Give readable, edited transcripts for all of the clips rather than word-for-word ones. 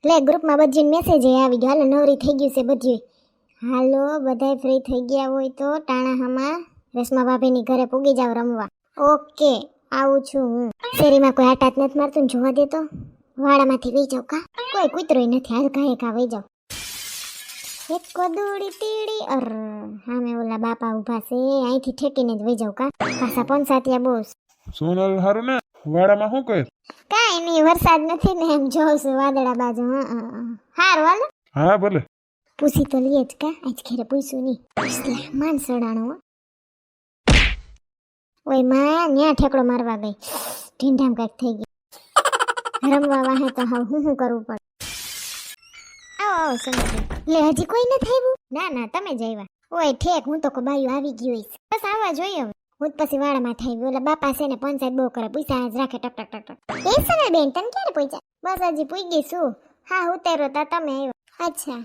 લે ગ્રુપમાં બધી મેસેજ આવી ગયો. હાલો નવરી થઈ ગયું છે બધી. હાલો બધાય ફ્રી થઈ ગયા હોય તો ટાણાહામાં રેશમા ભાભીની ઘરે પૂગી જાવ રમવા. ઓકે આવું છું હું. શેરીમાં કોઈ આટાત નથી મારતું ને જોવા દેતો. વાડામાંથી વહી જાવ કા. કોઈ કૂતરોય નથી. હાલ કાંઈ કા વહી જાવ. એક કોદુડી તીડી અર હામે ઓલા બાપા ઊભા છે. અહીંથી ઠેકીને જ વહી જાવ કા. પાછા પંચાતિયા બોસ. સોનલ હારું ને વાડામાં શું કહે? કાંઈ નહીં, વરસાદ નથી ને એમ જોઉં છું વાદળા બાજુ. હારું હાલો. હા ભલે. પૂછી તો લઈએ જ કા. આજ ખેરે પૂછ્યું નહીં. માન સડાણો. ઓય માં ન્યા ઠેકડો મારવા ગઈ. ઢીંઢામ કાંઈક થઈ ગયું. રમવા વાહે તો હાવ હું કરવું પડે. આવો આવો સમજી લે. હજી કોઈ નથી આવ્યું? ના ના તમે જ આવ્યા. ઓય ઠેક હું તો બાયું આવી ગયું હોય. બસ આવવા જોઈએ હવે. હું પછી વાડામાં થઈ ગયું. ઓલા બાપા છે ને પંચાયત બહુ કરે. પૈસા જ રાખે ટક ટક ટક ટક. એ સના બેન તમે ક્યારે પહોંચ્યા? બસ હજી પૂગી છું. હા ઉતારો તા તમે આવ્યો. અચ્છા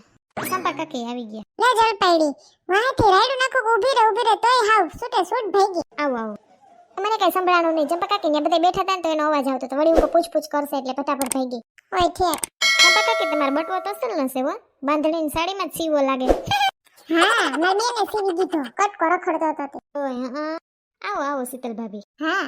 સંપા કાકી આવી ગયા. લે જલપાઈડી વાહથી રાયડું નાખો ઊભી રે તોય હાવ છૂટે છૂટ ભાઈ ગઈ. આવો આવો. મને કઈ સંભળાણું નહીં. ચંપા કાકી ને બધા બેઠા હતા ને તો એનો અવાજ આવતો તો વળી હું પૂછ કરશે એટલે ફટાફટ ભાઈ ગઈ. ઓય ઠેક ચંપા કાકી તમારો બટવો તો અસલ નસે હો. બાંધણીની સાડીમાં જ સીવો લાગે. હા મારી બેને સીવી દીધો. કટકો રખડતો હતો તે. ઓય હા આવો આવો શીતલ ભાભી. હા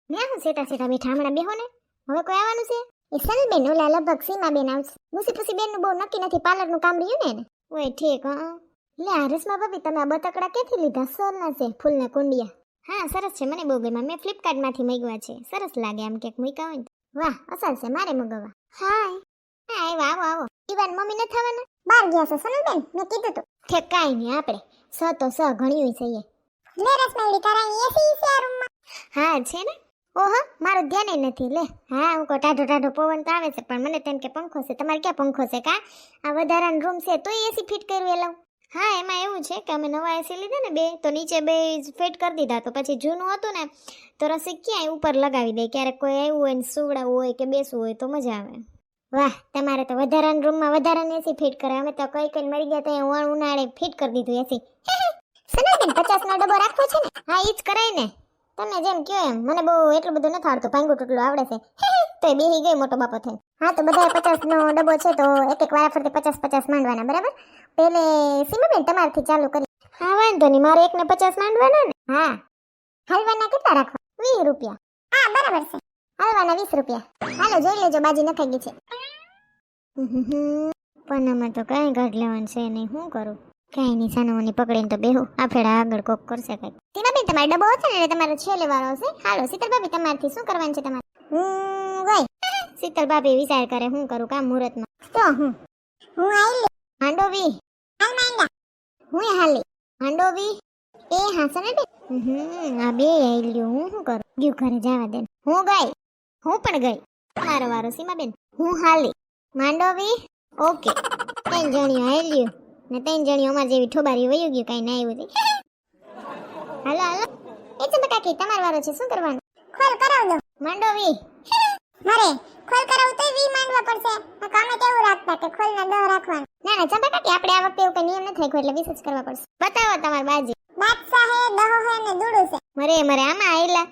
ને હું સેટા બેઠા. હમણાં બેહો ને. હવે કોઈ આવવાનું છે? એ સલબેન ઓલા લગભગ સીમાબેન આવશે. મુસી બેનનું બહુ નક્કી નથી. પાર્લરનું કામ રહ્યું ને. ઓય ઠીક. હા લે આ રેશમા ભાભી તમે આ બતકડા ક્યાંથી લીધા? સરના છે ફૂલના કુંડિયા. હા સરસ છે. મને બહુ ગમ્યા. મેં ફ્લિપકાર્ટમાંથી મંગાવ્યા છે. સરસ લાગે આમ ક્યાંક મૂક્યા હોય ને. વાહ અસલ છે. મારે મંગાવવા. હાય હા આવ્યા આવો આવો. ઈવાન મમ્મી નથી થવાના? બહાર ગયા છે સલબેન. મેં કીધું તો. ઠેક કાંઈ નહીં આપણે તો ઘણ્યું છે. લે રસમાઈડી તારા એસી છે આ રૂમમાં? હા છે ને. ઓહો મારું ધ્યાન નથી. લે હા હું કો ટાઢો પવન તો આવે છે પણ મને તેમ કે પંખો છે. તમારે ક્યાં પંખો છે કા? આ વધારાનો રૂમ છે તોય એસી ફિટ કર્યું એ લઉં. હા એમાં એવું છે કે અમે નવા એસી લીધા ને બે તો નીચે બે ફિટ કરી દીધા. તો પછી જૂનું હતું ને તો રસી ક્યાંય ઉપર લગાવી દે. ક્યારેક કોઈ આવ્યું હોય ને સુવડાવવું હોય કે બેસવું હોય તો મજા આવે. વાહ તમારે તો વધારાના રૂમમાં વધારાની એસી ફિટ કરે. અમે તો કઈ મરી ગયા તો ઉનાળે ફિટ કરી દીધું એસી. સનાબેન 50 નો ડબ્બો રાખવો છે ને? હા ઈ જ કરાય ને. તમે જેમ કયો એમ. મને બહુ એટલું બધું નથી આવડતું. ભાંગું ટૂટલું આવડે છે. તો એ બેહી ગઈ મોટો બાપો થઈ. હા તો બધા 50 નો ડબ્બો છે તો એક વાર ફરતે 50 માંડવાના બરાબર. પેલે સીમાબેન તમારથી ચાલુ કરી. હા વાંધો નહીં. મારે એકને 50 માંડવાના ને. હા હલવાના કેટલા રાખવા? 20 રૂપિયા. હા બરાબર છે. હલવાના 20 રૂપિયા. હાલો જોઈ લેજો બાજી નખાઈ ગઈ છે. પણ આમાં તો કઈ ઘટ લેવાનું છે નહીં. શું કરું? કઈ નહીં સાનાઓની પકડીને તો બેહું. આ ફેરા આગળ કોક કરશે કઈક. સીમાબેન તમારો ડબ્બો હશે ને એટલે તમારે છેલ્લે વારો હશે. હાલો શીતલ ભાભી તમારથી શું કરવાનું છે તમારે? ગઈ શીતલ ભાભી વિચાર કરે હું કરું કામ મુહૂર્તમાં. તો હું આઈલી હાંડોવી હાલ માંડા. હું હાલી હાંડોવી એ હાસને બે આ બે આઈલ્યો. હું શું કરું? ગયું ઘરે જવા દે. હું ગઈ. હું પણ ગઈ. તમારો વારો સીમાબેન. હું હાલી માંડોવી. ઓકે 3 જણીઓ આઈલ્યો ને 3 જણીઓ અમાર જેવી ઠોબારી વયું ગયું. કઈ ના આવ્યું. હાલો હાલો એ ચંપા કાકી તમારો વારો છે. શું કરવાનું? ખોલ કરાવ દો માંડોવી. મારે ખોલ કરાવું તોય 20 માંડવા પડશે. કામે કેવું રાખતા કે ખોલ ના 10 રાખવાનું. ના ના ચંપા કાકી આપણે આ વખતે એવું કઈ નિયમ નથી રાખ્યો એટલે 20 જ કરવા પડશે. બતાવો તમાર બાજી. બાદશાહ હે દહો હે ને દૂડો છે. મરે આમાં આઈલા.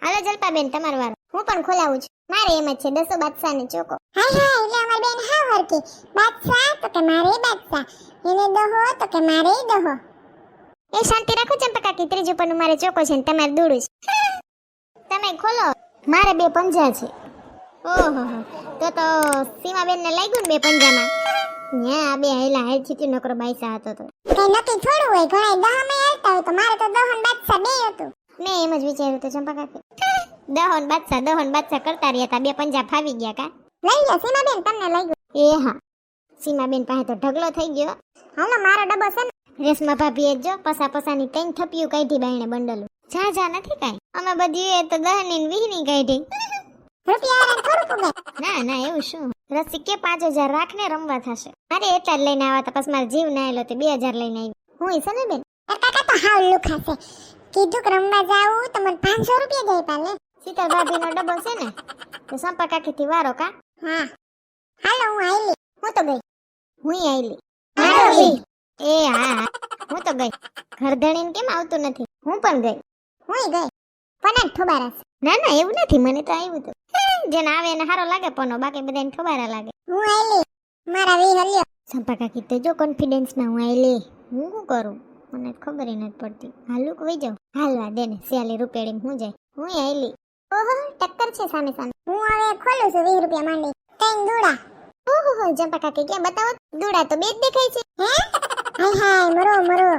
હાલો જલપાબેન તમારો વારો. હું પણ ખોલાવું છું. મારે એમ જ છે 10 બાદશાહ ને ચોકો. હા એટલે અમાર બેન હાવ હરકી. બાદશાહ તો કે મારે બાદશાહ. એને દહો તો કે મારે દહો. એ શાંતિ રાખો ચંપા કાકી. ત્રીજું પણ મારે ચોકો છે ને તમારે દૂડું છે. તમે ખોલો. મારે 2 પંજા છે. ઓહો તો સીમાબેન ને લાગ્યું ને 2 પંજામાં. ન્યા બે હેલા હેલ છીટી નકરો બાઈસા હતો તો. કઈ નક્કી થોડું હોય. ઘણા 10 મે હેલતા હોય તો મારે તો દહન બાદશાહ બે હતું. મેં એમ જ વિચાર્યું તો ચંપા કાકી. દહન બાદશાહ કરતા રહ્યા તા. 2 પંજા ફાવી ગયા કા. લઈ લે સીમાબેન તમને લાગ્યું. એ હા સીમાબેન પાસે તો ઢગલો થઈ ગયો. હાલો મારો ડબ્બો છે ને. રેશમા ભાભી એ જો પસાની 3 થપિયું કાઢી બાયણે બંડલું. જા નથી કાઈ. અમે બધી એ તો 10 ની 20 ની કાઢી. રૂપિયા થોડું પુગે. ના એવું શું? રસી કે 5000 રાખને રમવા થશે. મારે એટલા જ લઈને આવા તો પછી મારો જીવ ના આવેલો તે 2000 લઈને આવી. હું ઈસે ને બેન. કાકા તો હાવ લુખાશે. કીધું કે રમવા જાવું તો મને 500 રૂપિયા દઈ પાલે. શીતલ ભાભી નો ડબ્બો છે ને તો સંપા કાકી થી વારો કા. હા હાલો હું આઈલી. હું તો ગઈ. હું આઈલી. હાલો એ હા હું તો ગઈ. ઘરધણીને કેમ આવતું નથી? હું પણ ગઈ. હું ગઈ. પણ ઠોબારાસ. ના એવું નથી. મને તો આવ્યું તો. જેને આવે એને સારો લાગે પણ બાકી બધાને ખબર લાગે. હું આયલી મારા વી હલ્યો. સંપા કાકી તો જો કોન્ફિડન્સમાં હું આયલી. હું શું કરું મને ખબર ય નથી પડતી. હાલુક વઈ જાઉં હાલવા દે ને 46 રૂપિયા હું જાય. હું આયલી. ઓહો ટક્કર છે સામે સામે. હું હવે ખોલું છું 20 રૂપિયા માંડી. ત્રણ દૂડા. ઓહો ચંપા કાકી ક્યાં બતાવો. દૂડા તો બે જ દેખાય છે. હે હાય હાય મરો મરો.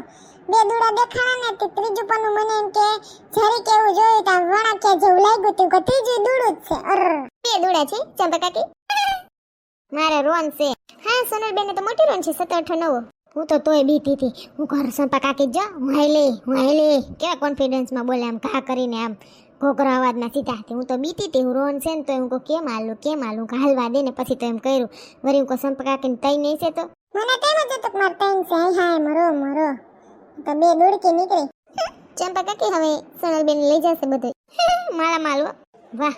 બે દૂડા દેખાણા ને તે ત્રીજું પન્નું મને એમ કે જરી કેવું જોયું તા વણાક્યા જેવું લાગ્યું તું કે ત્રીજું દૂડું જ છે. બે દૂડા છે ચંપા કાકી. મારે રોન છે. હા સોનલ બેને તો મોટી રોન છે 7 8 9. હું તો તોય બીતી હતી. હું ઘર સંપા કાકી જ હું આયલી કેવા કોન્ફિડન્સમાં બોલે આમ ઘા કરીને આમ ઘોઘરો અવાજમાં સીધા હતી. હું તો બીતી હતી. હું રોન છે ને તો હું કહું કેમ હાલું હાલવા દે ને પછી તો એમ કર્યું વળી હું કહું સંપા કાકીને તઈ નહીં છે તો મને તેમ જ હતું કે માર ત્રણ છે. હાય હાય મરો મરો. તો બે દૂડકી નીકળી. ચંપા કાકી હવે સોનલ બેન લઈ જશે બધું માળા માલવો. વાહ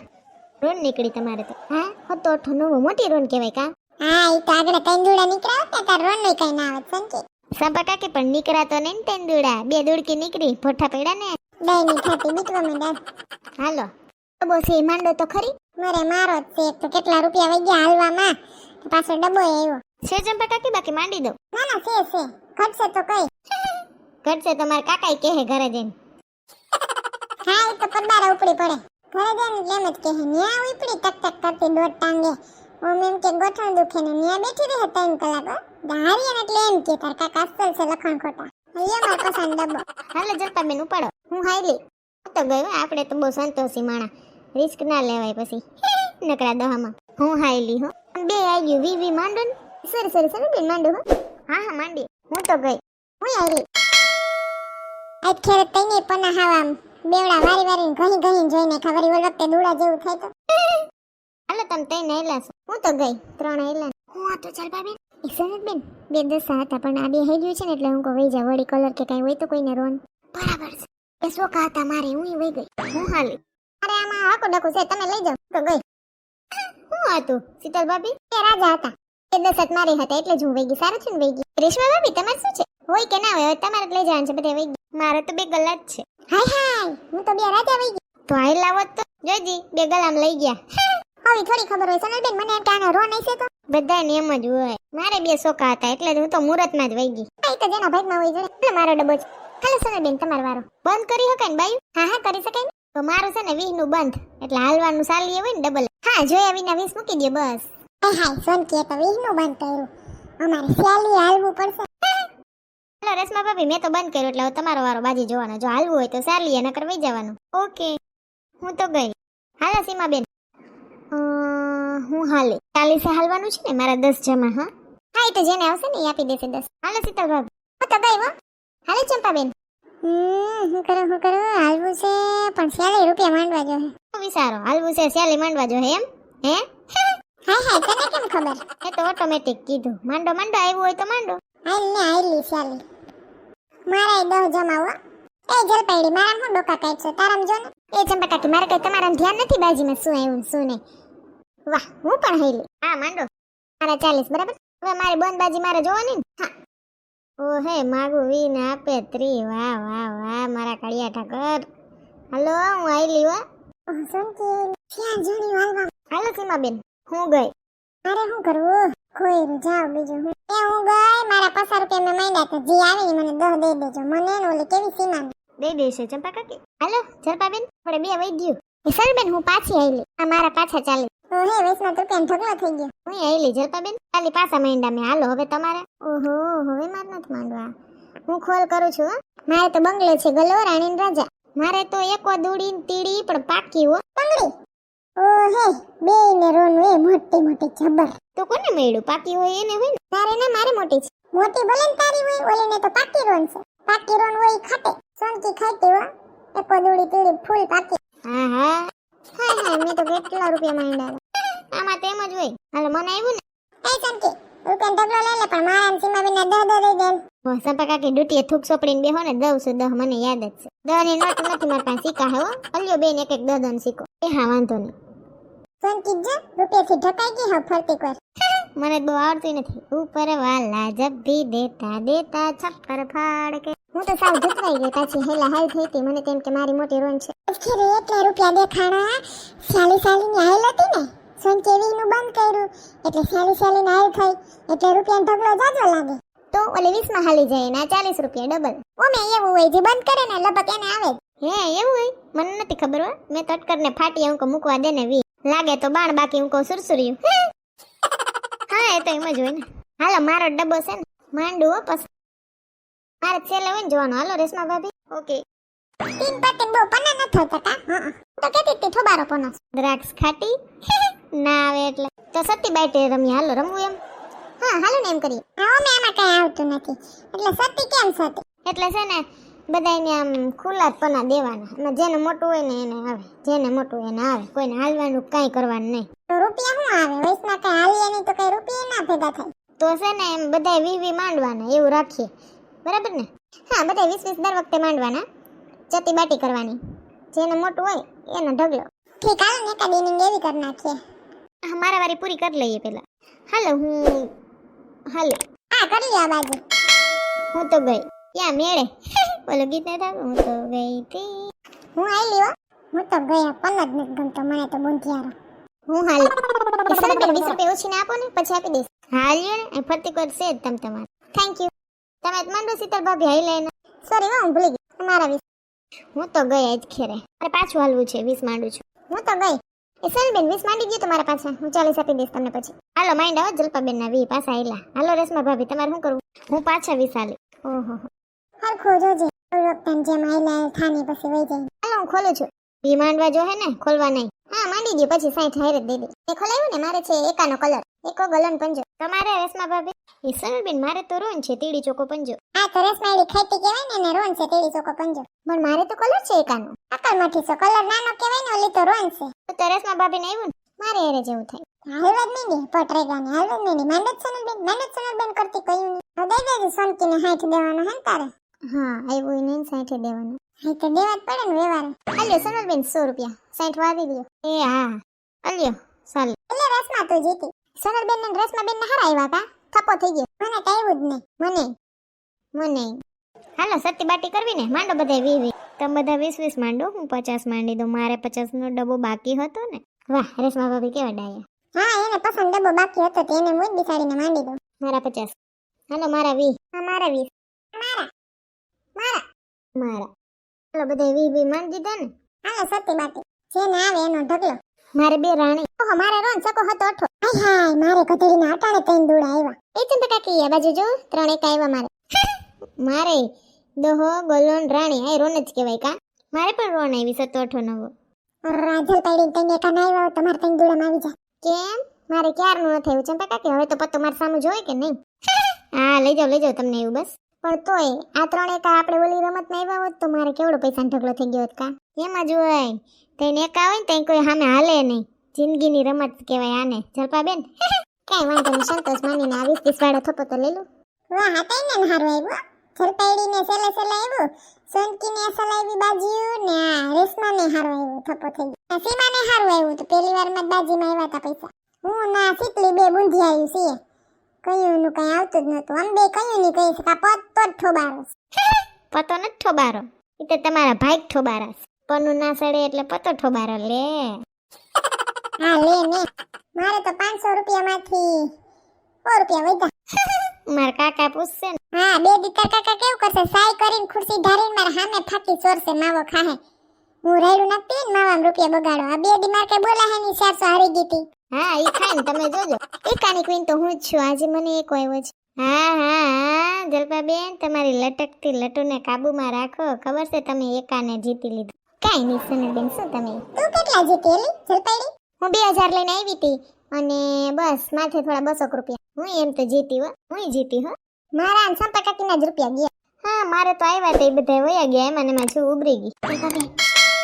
રોન નીકળી તમારે તો. હા 7 8 9 મોટી રોન કહેવાય કા. હા ઈ તો આગળ ત્રણ દૂડા નીકળ્યા હોત ને તાર રોન કઈ ના આવત સંકી. સંપા કાકી પણ નીકળાતો નહીં ને 3 દૂડા. 2 દૂડકી નીકળી ભઠ્ઠા પડ્યા ને. દઈની થાતી બીટવા માંડ્યા. હાલો ડબ્બો છે માંડો તો ખરી. મરે મારો જ છે. એક તો કેટલા રૂપિયા વઈ ગયા હાલવામાં. પાછો ડબ્બો આવ્યો. છે ચંપા કાકી બાકી માંડી દો. ના ના છે ઘટશે તો કઈ. ઘટશે તો મારા કાકાઈ કહે ઘરે જઈને. હા ઈ તો પરબારા ઉપડી પડે. ઘરે જઈને એટલે એમ જ કહે ન્યા ઉપડી ટક ટક કરતી દોઢ ટાંગે. ઓમ એમ કે ગોઠણ દુખે ને ન્યા બેઠી રહે 3 કલાક. હારીએ એટલે એમ કે તાર કાકા અસલ છે લખણ ખોટા. લ્યો માર પસંદ ડબ્બો. હાલો જલપા બેન ઉપાડો. હું હાઈલી તો ગયો. આપણે તો બહુ સંતોષી માણા. રિસ્ક ના લેવાય પછી નકરા દહામાં. હું હાઈલી હો. બે આવી ગયું વી માંડો ને. સરી બેન માંડો હો. હા માંડી. હું તો ગઈ. હું આયલી. આજ ખેર તઈને પના હાવામ બેવડા વારી ઘણી જોઈને ખબર ઈ વખતે દૂડા જેવું થાય તો. હાલો તમે તઈ નાઈલા છો. હું તો ગઈ 3 આઈલા. હું આ તો જલપા બેન ઈસનત બેન 2 10 હતા પણ આ બે હઈ ગયું છે ને એટલે હું કો વઈ જા વળી કલર કે કઈ હોય તો કોઈને રોન. બરાબર છે. એ શોકા હતા મારે હું વઈ ગઈ. હું હાલી. અરે આમાં આકો ડકો છે તમે લઈ જાઓ તો ગઈ. હું હતું શીતલ ભાભી એ રાજા હતા. એ 10 મારે હતા એટલે જ હું વઈ ગઈ. સારું છે ને વઈ ગઈ. રેશમા ભાભી તમારે શું છે હોય કે ના હોય હવે તમારે જ લઈ જવાનું છે બધે વઈ ગઈ. મારે તો 2 ગલા જ છે. હાય હાય હું તો બે રાજા વઈ ગઈ. તો આઈ લાવત તો જોજી 2 ગલામ લઈ ગયા. હવે થોડી ખબર હોય સોનલબેન મને એમ કે આને રો નહીં છે તો. બધાને એમ જ હોય. મારે 2 શોકા હતા એટલે હું તો મુહૂર્તમાં જ વઈ ગઈ. આ તો જેના ભાગમાં હોય જણે એટલે મારો ડબ્બો છે. હાલો સોનલબેન તમારો વારો. બંધ કરી શકાય ને બાયું. હા કરી શકાય ને. તો મારું છે ને 20 નું બંધ એટલે હાલવાનું સાલી હોય ને ડબલ. હા જોયા વિના 20 મૂકી દે બસ. હાય હાય સોનકી તો 20 નું બંધ કર્યું. અમારે સ્યાલી હાલવું પડશે. હાલો રેશમા ભાભી મેં તો બંધ કર્યું એટલે હવે તમારો વારો બાજી જોવાનો. જો હાલવું હોય તો સાલી નકર વઈ જવાનું. ઓકે હું તો ગઈ. હાલો સીમાબેન હું હાલે 40 હાલવાનું છે ને મારા 10 જમા. હા એ તો જેને આવશે ને એ આપી દેશે 10. હાલો શીતલ ભાભી હું તો ગઈ હો. હાલો ચંપાબેન હું કરું હાલવું છે પણ 40 રૂપિયા માંડવા જો હે. વિચારો હાલવું છે 40 માંડવા જો એમ હે. હાય હાય તને કેમ ખબર. એ તો ઓટોમેટિક કીધું. માંડો આવ્યું હોય તો માંડો. હાલ ને હાલી 40 મારા 10 જમાવો. એ જલપાઈડી મારા હું ડોકા કાઢছো તારામ જો ને. એ ચંપા કાકી મારે કઈ તમારા ધ્યાન નથી બાજીમાં શું આવ્યું શું નહીં. વાહ હું પણ હાઈલી. હા માંડો મારા 40 બરાબર. હવે મારી બંધ બાજી મારે જોવાની ને. હા ઓહે માગું વીને આપે 3. વાહ વાહ વાહ મારા કડિયા ઠાકર. હાલો હું આઈલી હો. સોનકી ક્યાં જણી હાલવા. હાલો સીમાબેન હું ગઈ. મારે શું કરવું કોઈ જાવ બીજું હું. હું ગઈ મારા 50 રૂપિયા મેં માંડ્યા તો જે આવે ને મને 10 દઈ દેજો. મને ને ઓલી કેવી સીમા દઈ દેશે ચંપા કાકી. હાલો જલપાબેન આપણે 2 વઈ ગયું. એ સરબેન હું પાછી આઈલી. આ મારા પાછા 40. તો હે 20 રૂપિયા ઢગલો થઈ ગયો. હું આઈલી જલપાબેન ખાલી પાછા માંડ્યા મેં. હાલો હવે તમારે. ઓહો હવે માર નથી માંડવા. હું ખોલ કરું છું. મારે તો બંગલો છે ગલો રાણીન રાજા. મારે તો એકો દૂડી તીડી પણ પાકી હો. બંગડી ઓહે બે ને રોન વે મોટી મોટી જબર. તો કોને મળ્યું પાકી હોય એને હોય ને. તારે ને મારે મોટી છે. મોટી ભલે ને તારી હોય ઓલી ને તો પાકી રોન છે. પાકી રોન હોય ખાટે. સોનકી ખાટી હો. એકો દૂડી તીડી ફૂલ પાકી. હા હા મેં તો કેટલા રૂપિયા માંડ્યા. આમાં તેમ જ હોય. હાલો મને આવ્યું ને. એ સોનકી રૂપિયા ઢગલો લઈ લે પણ મારા સીમાબેન ને 10 દઈ દે. સંપા કાકી ડૂટીએ થૂક સોપડીને બેહો ને 10 મને યાદ જ છે. 10 ની નોટ નથી મારી પાસે સિક્કા હે હો. અલ્યો બેન એક 10 નો સિક્કો. એ હા વાંધો નહીં. સોનકી જ રૂપિયાથી ઢકાઈ ગઈ હા ફરતી કર. મને બહુ આવડતું નથી. ઉપર વાલા જબ ભી દેતા દેતા છપ્પર ફાડ કે. હું તો સાવ જતવાઈ ગઈ પાછી હેલા હાલ થઈ હતી મને તેમ કે મારી મોટી રોન છે ખેરે એટલા રૂપિયા દેખાણા સાલી સાલીની હાલ હતી ને સોન કેવીનું બંધ કર્યું એટલે સાલી સાલીને હાલ થઈ એટલે રૂપિયાનો ઢગલો જાજો લાગે તો ઓલે 20 માં હાલી જાય ને આ 40 રૂપિયા ડબલ ઓમે એવું હોય જે બંધ કરે ને લબક એને આવે હે એવું હોય મને નથી ખબર હો મેં તો અટકરને ફાટી અંકો મૂકવા દે ને 20 લાગે તો બાણ બાકી અંકો સુરસુર્યું હા એ તો એમ જ હોય ને હાલો મારો ડબ્બો છે ને માંડું હો પછી મારે છેલ્લે હોય ને જોવાનું હાલો રેશમા ભાભી ઓકે તીન પતે બહુ પના ન થતા કા તો કેતી તી થોબારો પનો દ્રાક્ષ ખાટી ના આવે એટલે તો સત્તી બાઈટે રમી હાલો રમવું એમ હા હાલો ને એમ કરીએ હા મે એમાં કઈ આવતું નથી એટલે સતી કેમ સતી એટલે છે ને બધાયને આમ ખુલ્લા જ પના દેવાના અને જેને મોટું હોય ને એને આવે જેને મોટું એને આવે કોઈને હાલવાનું કાંઈ કરવાનું નહીં તો રૂપિયા શું આવે વૈસમાં કઈ હાલીએ નહીં તો કઈ રૂપિયા ના ભેગા થાય તો છે ને એમ બધાય 20 માંડવાના એવું રાખીએ બરાબર ને હા બધાય 20 દર વખતે માંડવાના ચતી બાટી કરવાની જેને મોટું હોય એનો ઢગલો ઠીક હાલ ને એકાદ ઇનિંગ એવી કરી નાખીએ હા મારા વારી પૂરી કરી લઈએ પેલા હાલો હું હાલો હા કરી લે આ બાજુ હું તો ગઈ ક્યાં મેળે બોલો ગીત નહીં થાય હું તો ગઈ તી હું આઈલી હો હું તો ગયા પન જ નથી ગમતો મને તો બુંધિયારો હું હાલ સરબેન 20 રૂપિયા ઓછીને આપો ને પછી આપી દઈશ હાલ્યો ને ફરતી કોર છે જ તમ તમારે થેન્ક યુ તમે જ માંડો શીતલ ભાભી હાઈ લઈને સોરી હું ભૂલી ગઈ તમારા 20 હું તો ગઈ આજ ખેરે અરે પાછું હાલવું છે 20 માંડું છું હું તો ગઈ એ સરબેન 20 માંડી ગયું તમારા પાછા હું 40 આપી દઈશ તમને પછી હાલો માઇન્ડ આવો જલપાબેન ના 20 પાછા આયલા હાલો રેશમા ભાભી તમારે શું કરવું હું પાછા 20 હાલી ઓહો હરખું જોજે વખતન જેમ આઈલા થાની પછી વઈ જાય હાલો હું ખોલું છું બી માંડવા જો હે ને ખોલવા નહીં હા માંડી ગયું પછી 60 હારે દે દે એ ખોલાયું ને મારે છે એકાનો કલર એકો ગલન પંજો તમારે રેશમા ભાભી એ સરબેન મારે તો રોન છે તીડી ચોકો પંજો આ તો રસમાળી ખાઈતી કહેવાય ને એને રોન છે તેડી ચોકો પંજો પણ મારે તો કલર છે એકાનો અકલ મઠી છે કલર નાનો કહેવાય ને ઓલી તો રોન છે તો રેશમા ભાભી ને આવ્યું ને મારે હેરે જેવું થાય હાલવા જ નહીં પટરેગાને હાલવા જ નહીં માંડત સોનલબેન કરતી કયું નહીં હવે દઈ દેજે સોનકીને 60 દેવાનો હે ને તારે હા આવ્યું નહીં 60 દેવાનું હા તો દેવા જ પડે ને વ્યવહારે અલ્યો સોનલબેન 100 રૂપિયા 60 વાળી લ્યો એ હા અલ્યો ચાલ એટલે રસમા તો જીતી સોનલબેન ને રેશમાબેન ને હારા આવ્યા કા થપ્પો થઈ ગયો મને તો આવ્યું જ નહીં મને હાલો સત્તી બાટી કરવી ને માંડો બધા 20 તમે બધા 20 માંડો હું 50 માંડી દઉં મારે 50 નો ડબ્બો બાકી હતો ને વાહ રેશમા ભાભી કેવા ડાયા હા એને પસંદ ડબ્બો બાકી હતો તો એને મુજ બિસાડીને માંડી દઉં મારા 50 હાલો મારા 20 હા મારા 20 મારા હાલો બધા 20 માંડી દીધા ને હાલો સતી બાટી જેને આવે એનો ઢગલો મારે બે રાણી ઓહો મારે રોન સકો હતો અઠો હાય હાય મારે કતરીના અટાણે ત્રણ દૂડા આવ્યા એ ચંપા કાકી આ બાજુ જો 3 એક આવ્યા મારે મારે દોહો ગલોન રાણી આ રોન જ કહેવાય કા મારે પણ રોન આવી 7 8 9 રાજલ પાડીને તઈને એકાના આવ્યા તમારે ત્રણ દૂડામાં આવી જાય કેમ મારે ક્યારનું ન થયું ચંપા કાકી હવે તો પત્તો મારે સામું જોઈ કે નહીં હા લઈ જાઓ તમને એવું બસ પણ તોય આ 3 એકા આપણે ઓલી રમતમાં આવ્યા હોત તો મારે કેવડો પૈસાનો ઢગલો થઈ ગયો હોત કા એમાં જ હોય તઈને એકા હોય ને તઈ કોઈ સામે હાલે નહીં જિંદગીની રમત કહેવાય આને જલપાબેન કઈ વાંધો નહીં સંતોષ માનીને આ 20 વાળો થપ્પો તો લઈ લો વાહ આ તઈને હારું આવ્યું જલપાડીને સેલે આવ્યું સોનકીને સલાઈવી બાજીયું ને આ રેશમાને હારું આવ્યું થપ્પો થઈ ગયો સીમાને હારું આવ્યું તો પહેલી વારમાં બાજીમાં આવ્યા હતા પૈસા હું ના સીતલી બે બુંધી આવ્યું છે કયું નું કઈ આવતું જ નતું અંબે કયું ની કહી શકા પત તો ઠોબારો પતો ન ઠોબારો એ તો તમારા ભાઈ ઠોબારા પનું ના સડે એટલે પતો ઠોબારો લે હા લે ને મારે તો 500 રૂપિયામાંથી 100 રૂપિયા વધ્યા મારા કાકા પૂછશે ને હા બે દીકરા કાકા કેવું કરશે સાઈ કરીને ખુરશી ધારીને મારા સામે ફાકી ચોરશે માવો ખાહે હું રાયડું નાખતી ને માવામાં રૂપિયા બગાડો આ બે દી માર કે બોલા હે ની 400 હારી ગીતી હા ઈ ખાય ને તમે જોજો એકાની ક્વીન તો હું જ છું આજે મને એક આવ્યો છે હા જલપાબેન તમારી લટકતી લટુને કાબુમાં રાખો ખબર છે તમે એકાને જીતી લીધું કાઈ નહીં સનલબેન શું તમે તું કેટલા જીતી એલી જલપાડી હું 2000 લઈને આવી હતી અને બસ માથે થોડા 200 રૂપિયા હું એમ તો જીતી હો મારા આમ સંપા કાકીના જ રૂપિયા ગયા હા મારે તો આવ્યા તે બધા વયા ગયા એમાં ને એમાં છું ઉભરી ગઈ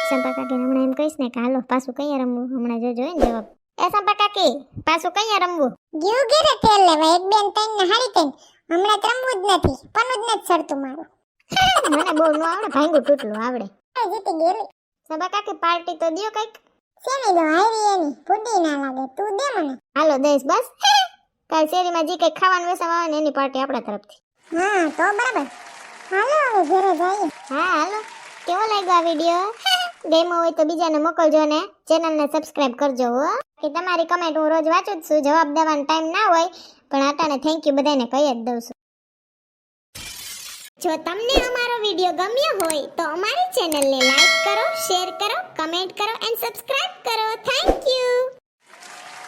સંપા કાકીને હમણાં એમ કહીશ ને કે હાલો પાછું કઈ રમવું હમણાં જોજો ને જવાબ એ સંપા કાકી પાછું કઈ રમવું ગયું ઘેરે તેલ લેવા એક બેન તઈને ને હારી તઈને હમણાં તો રમવું જ નથી પનું જ નથી સરતું મારું મને બહુ ન આવડે ભાંગું તૂટલું આવડે જીતી ગયેલી સંપા કાકી પાર્ટી તો દિયો કઈક શેની દો હારી એની પૂડી ના લાગે તું દે મને હાલો દઈશ બસ કાલ શેરીમાં જે કઈ ખાવાનું વેસવા આવે ને એની પાર્ટી આપણા તરફથી હા તો બરાબર હાલો હવે ઘરે જઈએ. હા હાલો, કેવો લાગ્યો આ વિડીયો? ગમ્યો હોય તો બીજાને મોકલજો ને ચેનલને સબસ્ક્રાઇબ કરજો હો. કે તમારી કમેન્ટ હું રોજ વાંચું જ છું, જવાબ દેવાનો ટાઈમ ના હોય પણ આટાને થેન્ક યુ બધાને કહી જ દઉં છું. જો તમને અમારો વિડીયો ગમ્યો હોય તો અમારી ચેનલને લાઈક કરો, શેર કરો, કમેન્ટ કરો એન્ડ સબસ્ક્રાઇબ